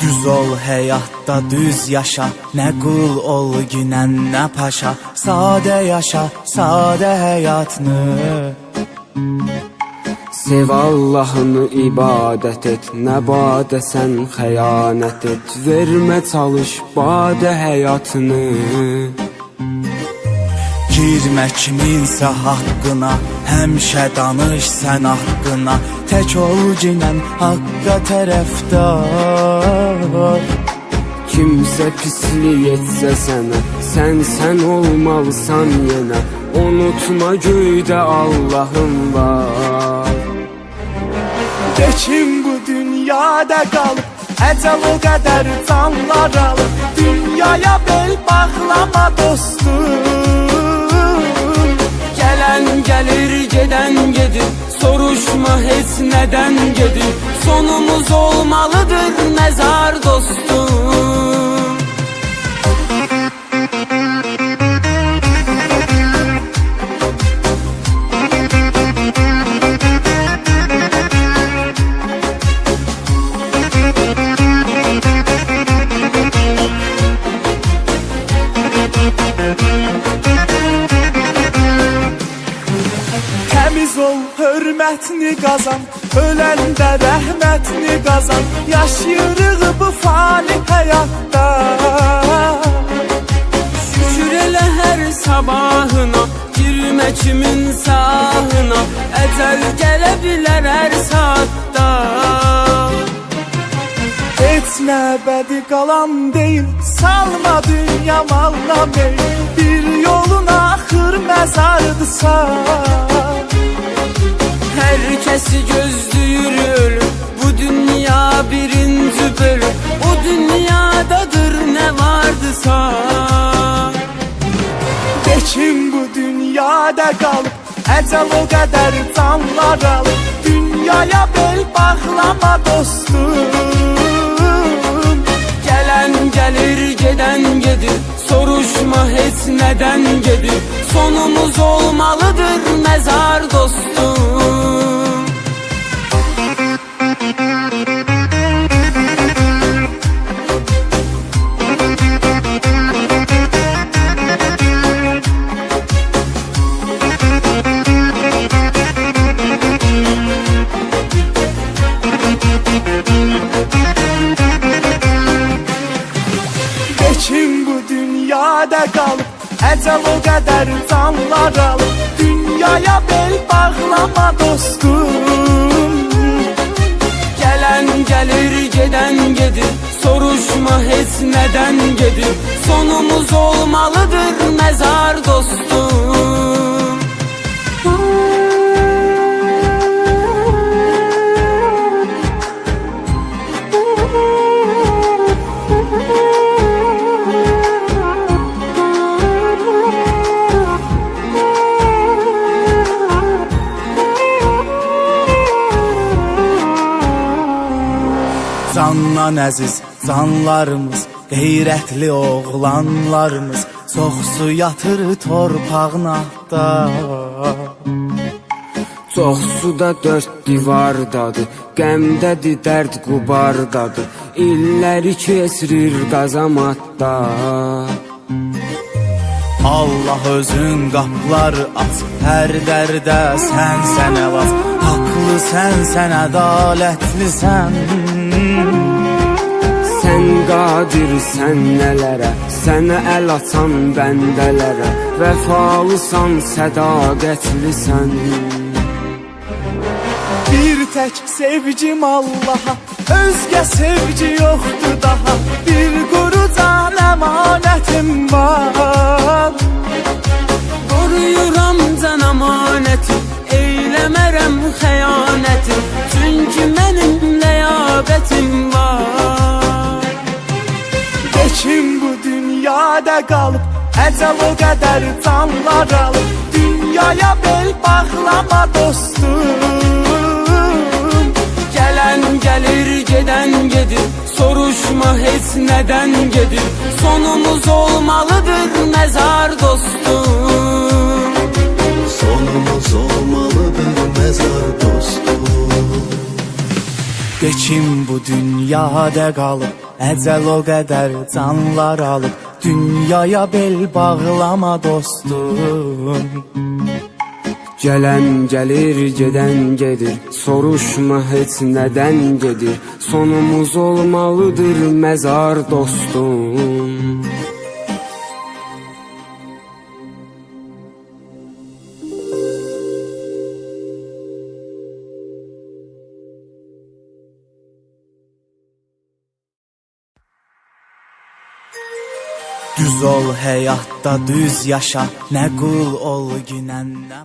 Düz ol həyatda düz yaşa, nə qul ol günən nə paşa. Sadə yaşa, sadə həyatını. Sev Allahını ibadət et, nə badə sən xəyanət et. Vermə çalış badə həyatını. Girmə kiminsə haqqına, həmişə danış sən haqqına. Tək ol ginən haqqa tərəfdar. Kimsə pislik etsə sənə, sən olmalısan yenə. Unutma göydə Allahın var. De kim bu dünyada qalıb, əcəl o qədər canlar alıb. Dünyaya bel bağlama dostum. Gələn gəlir, gedən gedir, soruşma heç nədən gedir. Sonumuz olmalıdır məzar dostum. Təmiz ol, hörmətini qazan, öləndə rəhmətini qazan. Yaşayırıq bu fani həyatda. Şükür elə hər sabahına, girmə kimin sahına. Əcəl gələ bilər hər saatda. Heç nə əbədi qalan deyil, salma dünya malına meyl. Bir yolun axır məzardırsa. Hər kəsi gözləyir ölüm, bu dünya birinci bölüm. O dünyadadır nə vardısa. De kim bu dünyada qalıb, əcəl o qədər canlar alıb. Dünyaya bel bağlama dostum. Gələn gəlir, gedən gedir, soruşma heç nədən gedir. Sonumuz olmalıdır məzar dostum. De kim bu dünyada qalıb, əcəl o qədər canlar alıb. Dünyaya bel bağlama dostum. Gələn gəlir, gedən gedir, soruşma heç nədən gedir. Sonumuz olmalıdır məzar dostum. Candan əziz canlarımız, qeyrətli oğlanlarımız. Çoxsu yatır torpağın altda. Çoxsu da dörd divardadır, qəmdədir, dərd qubardadır. İlləri kesirir qazamatda. Allah özün qapılar aç, hər dərdə sən əlac. Haqlı sən ədalətlisən. Sən qadirsən nələrə, sənə əl açan bəndələrə. Vəfalısan, sədaqətlisən. Bir tək sevgim Allaha, özgə sevgi yoxdur daha. Bir quru can əmanətim var. Qoruyuram can əmanəti, eyləmərəm xəyanəti. Çünki mənim ləyaqətim var. De kim bu dünyada qalıb, əcəl o qədər canlar alıb. Dünyaya bel bağlama dostum. Gələn gəlir, gedən gedir, soruşma heç nədən gedir. Sonumuz olmalıdır məzar dostum. Sonumuz olmalıdır məzar dostum. De kim bu dünyada qalıb, Əcəl o qədər canlar alıb, dünyaya bel bağlama dostum. Gələn gəlir, gedən gedir, soruşma heç nədən gedir. Sonumuz olmalıdır məzar dostum. Düz ol həyatda, düz yaşa, nə qul ol günən, nə